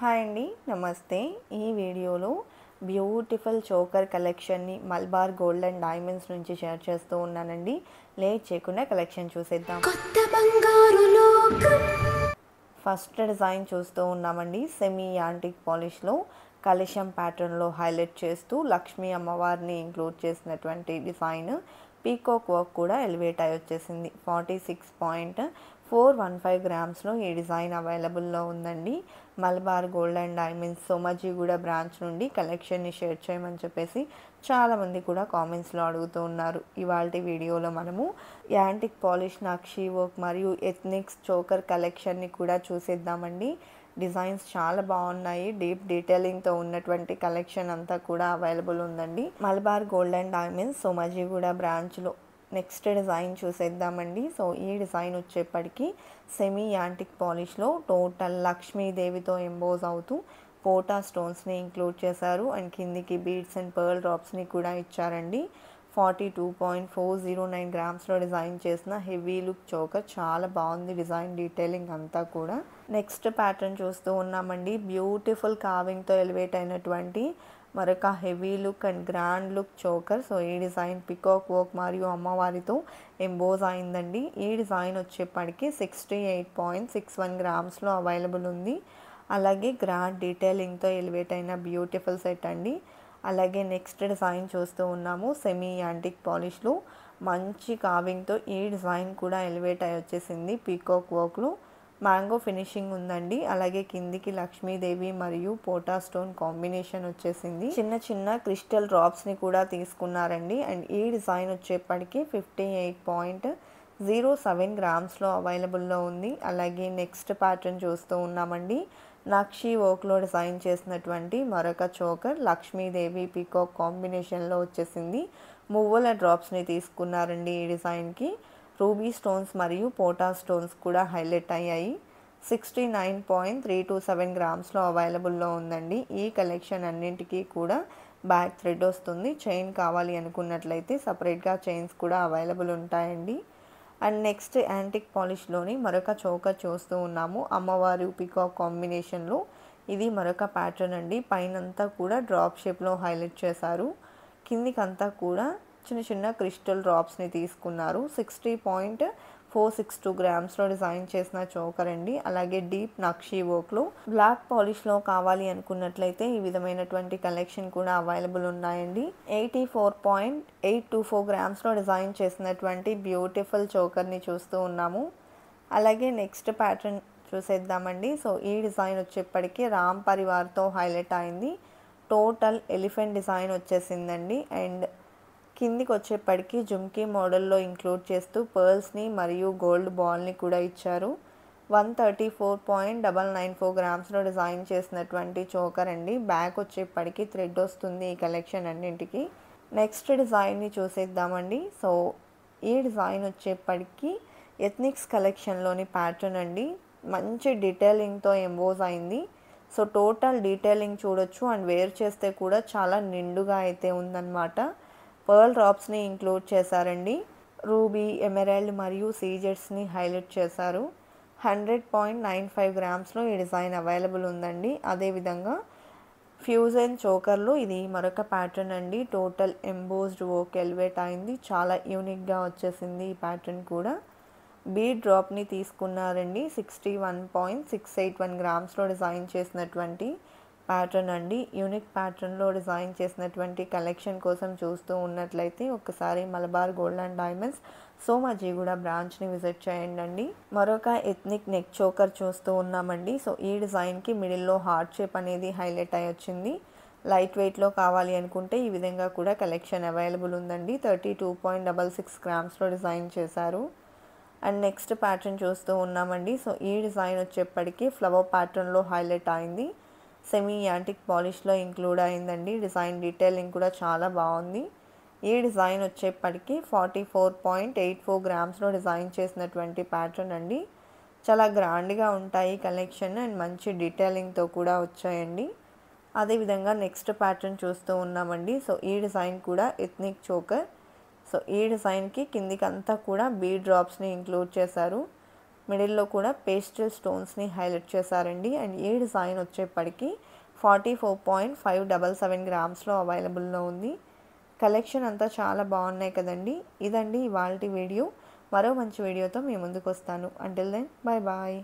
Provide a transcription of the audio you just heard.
Hi అండి, నమస్తే. ఈ వీడియోలో బ్యూటిఫుల్ చోకర్ కలెక్షన్ని మల్బార్ గోల్డ్ అండ్ డైమండ్స్ నుంచి షేర్ చేస్తూ ఉన్నానండి. లేట్ చేయకుండా కలెక్షన్ చూసేద్దాం. కొత్త బంగారు లోకం. ఫస్ట్ డిజైన్ చూస్తూ ఉన్నామండి. సెమీ యాంటిక్ పాలిష్లో కలశం ప్యాటర్న్లో హైలైట్ చేస్తూ లక్ష్మీ అమ్మవారిని ఇంక్లూడ్ చేసినటువంటి డిజైన్. పీకాక్ వర్క్ కూడా ఎలివేట్ అయి వచ్చేసింది. 46.415 గ్రామ్స్లో ఈ డిజైన్ అవైలబుల్లో ఉందండి. Malabar Gold and Diamonds Somajiguda branch నుండి కలెక్షన్ని షేర్ చేయమని చెప్పేసి చాలామంది కూడా కామెంట్స్లో అడుగుతూ ఉన్నారు. ఇవాల్టి వీడియోలో మనము యాంటిక్ పాలిష్ నక్షీ వర్క్ మరియు ఎథ్నిక్స్ చోకర్ కలెక్షన్ని కూడా చూసేద్దామండి. డిజైన్స్ చాలా బాగున్నాయి. డీప్ డీటెయిలింగ్తో ఉన్నటువంటి కలెక్షన్ అంతా కూడా అవైలబుల్ ఉందండి. Malabar Gold and Diamonds Somajiguda బ్రాంచ్లో నెక్స్ట్ డిజైన్ చూసేద్దామండి. సో ఈ డిజైన్ వచ్చేప్పటికి సెమీ యాంటిక్ పాలిష్లో టోటల్ లక్ష్మీదేవితో ఎంబోజ్ అవుతూ పోటా స్టోన్స్ని ఇంక్లూడ్ చేశారు. అండ్ కిందికి బీడ్స్ అండ్ పర్ల్ డ్రాప్స్ని కూడా ఇచ్చారండి. 42.409 గ్రామ్స్లో డిజైన్ చేసిన హెవీ లుక్ చోకర్. చాలా బాగుంది డిజైన్ డీటెయిలింగ్ అంతా కూడా. నెక్స్ట్ ప్యాటర్న్ చూస్తూ ఉన్నామండి. బ్యూటిఫుల్ కార్వింగ్తో ఎలివేట్ అయినటువంటి మరొక heavy look and grand look choker. So ఈ డిజైన్ పికాక్ వర్క్ మరియు అమ్మవారితో ఎంబోజ్ అయిందండి. ఈ డిజైన్ వచ్చేప్పటికి 68.61 గ్రామ్స్లో అవైలబుల్ ఉంది. అలాగే గ్రాండ్ డీటెయిలింగ్తో ఎలివేట్ అయిన బ్యూటిఫుల్ సెట్ అండి. అలాగే నెక్స్ట్ డిజైన్ చూస్తూ ఉన్నాము. సెమీ యాంటిక్ పాలిష్లో మంచి కార్వింగ్తో ఈ డిజైన్ కూడా ఎలివేట్ అయి వచ్చేసింది. పీకాక్ వర్క్లో మ్యాంగో ఫినిషింగ్ ఉందండి. అలాగే కిందికి లక్ష్మీదేవి మరియు పోటా స్టోన్ కాంబినేషన్ వచ్చేసింది. చిన్న చిన్న క్రిస్టల్ డ్రాప్స్ని కూడా తీసుకున్నారండి. అండ్ ఈ డిజైన్ వచ్చేప్పటికి 58.07 గ్రామ్స్లో అవైలబుల్లో ఉంది. అలాగే నెక్స్ట్ ప్యాటర్న్ చూస్తూ ఉన్నామండి. నక్షీ వర్క్లో డిజైన్ చేసినటువంటి మరొక చోకర్ లక్ష్మీదేవి పీకాక్ కాంబినేషన్లో వచ్చేసింది. మువ్వల డ్రాప్స్ని తీసుకున్నారండి ఈ డిజైన్కి. రూబీ స్టోన్స్ మరియు పోటా స్టోన్స్ కూడా హైలైట్ అయ్యాయి. 69.327 గ్రామ్స్లో అవైలబుల్లో ఉందండి. ఈ కలెక్షన్ అన్నింటికీ కూడా బ్యాక్ థ్రెడ్ వస్తుంది. చైన్ కావాలి అనుకున్నట్లయితే సపరేట్గా చైన్స్ కూడా అవైలబుల్ ఉంటాయండి. అండ్ నెక్స్ట్ యాంటిక్ పాలిష్లోని మరొక చోకర్ చూస్తూ ఉన్నాము. అమ్మవారు పీకాక్ కాంబినేషన్లో ఇది మరొక ప్యాటర్న్ అండి. పైనంతా కూడా డ్రాప్ షేప్లో హైలైట్ చేశారు. కిందికంతా కూడా చిన్న చిన్న క్రిస్టల్ డ్రాప్స్ని తీసుకున్నారు. 60.462 గ్రామ్స్లో డిజైన్ చేసిన చోకర్ అండి. అలాగే డీప్ నక్షీ వర్క్లో బ్లాక్ పాలిష్లో కావాలి అనుకున్నట్లయితే ఈ విధమైనటువంటి కలెక్షన్ కూడా అవైలబుల్ ఉన్నాయండి. 84.824 గ్రామ్స్లో డిజైన్ చేసినటువంటి బ్యూటిఫుల్ చోకర్ని చూస్తూ ఉన్నాము. అలాగే నెక్స్ట్ ప్యాటర్న్ చూసేద్దామండి. సో ఈ డిజైన్ వచ్చేప్పటికీ రామ్ పరివార్తో హైలైట్ అయింది. టోటల్ ఎలిఫెంట్ డిజైన్ వచ్చేసిందండి. అండ్ కిందికి వచ్చేప్పటికి జుమ్కీ మోడల్లో ఇంక్లూడ్ చేస్తూ పర్ల్స్ని మరియు గోల్డ్ బాల్ని కూడా ఇచ్చారు. 134.994 గ్రామ్స్లో డిజైన్ చేసినటువంటి చోకర్ అండి. బ్యాక్ వచ్చేప్పటికి థ్రెడ్ వస్తుంది ఈ కలెక్షన్ అన్నింటికి. నెక్స్ట్ డిజైన్ని చూసేద్దామండి. సో ఈ డిజైన్ వచ్చేప్పటికి ఎథ్నిక్స్ కలెక్షన్లోని ప్యాటర్న్ అండి. మంచి డీటెయిలింగ్తో ఎంబోజ్ అయింది. సో టోటల్ డీటెయిలింగ్ చూడొచ్చు. అండ్ వేర్ చేస్తే కూడా చాలా నిండుగా అయితే ఉందన్నమాట. పర్ల్ డ్రాప్స్ని ఇంక్లూడ్ చేశారండి. రూబీ, ఎమెరాల్డ్ మరియు సీజెట్స్ని హైలైట్ చేశారు. 100.95 గ్రామ్స్లో ఈ డిజైన్ అవైలబుల్ ఉందండి. అదేవిధంగా ఫ్యూజన్ చోకర్లో ఇది మరొక ప్యాటర్న్ అండి. టోటల్ ఎంబోజ్డ్ వర్క్ ఎలివేట్ అయింది. చాలా యూనిక్గా వచ్చేసింది ఈ ప్యాటర్న్ కూడా. బీడ్ డ్రాప్ని తీసుకున్నారండి. 61.681 గ్రామ్స్లో డిజైన్ చేసినటువంటి ప్యాటర్న్ అండి. యూనిక్ ప్యాటర్న్లో డిజైన్ చేసినటువంటి కలెక్షన్ కోసం చూస్తూ ఉన్నట్లయితే ఒకసారి Malabar Gold and Diamonds Somajiguda బ్రాంచ్ని విజిట్ చేయండి. మరొక ఎథ్నిక్ నెక్ చోకర్ చూస్తూ ఉన్నామండి. సో ఈ డిజైన్కి మిడిల్లో హార్ట్ షేప్ అనేది హైలైట్ అయి వచ్చింది. లైట్ వెయిట్లో కావాలి అనుకుంటే ఈ విధంగా కూడా కలెక్షన్ అవైలబుల్ ఉందండి. 32.66 గ్రామ్స్లో డిజైన్ చేశారు. అండ్ నెక్స్ట్ ప్యాటర్న్ చూస్తూ ఉన్నామండి. సో ఈ డిజైన్ వచ్చేప్పటికి ఫ్లవర్ ప్యాటర్న్లో హైలైట్ అయింది. సెమీ యాంటిక్ పాలిష్లో ఇంక్లూడ్ అయిందండి. డిజైన్ డీటెయిలింగ్ కూడా చాలా బాగుంది. ఈ డిజైన్ వచ్చేప్పటికి 44.84 గ్రామ్స్లో డిజైన్ చేసినటువంటి ప్యాటర్న్ అండి. చాలా గ్రాండ్గా ఉంటాయి కలెక్షన్ అండ్ మంచి డీటెయిలింగ్తో కూడా వచ్చాయండి. అదేవిధంగా నెక్స్ట్ ప్యాటర్న్ చూస్తూ ఉన్నామండి. సో ఈ డిజైన్ కూడా ఎథ్నిక్ చోకర్. సో ఈ డిజైన్కి కిందికి అంతా కూడా బీడ్ డ్రాప్స్ని ఇంక్లూడ్ చేశారు. మిడిల్లో కూడా పేస్టల్ స్టోన్స్ని హైలైట్ చేశారండి. అండ్ ఈ డిజైన్ వచ్చేప్పటికి 44.577 గ్రామ్స్లో అవైలబుల్లో ఉంది. కలెక్షన్ అంతా చాలా బాగున్నాయి కదండి. ఇదండి ఇవాల్టి వీడియో. మరో మంచి వీడియోతో మీ ముందుకు వస్తాను. Until then bye bye.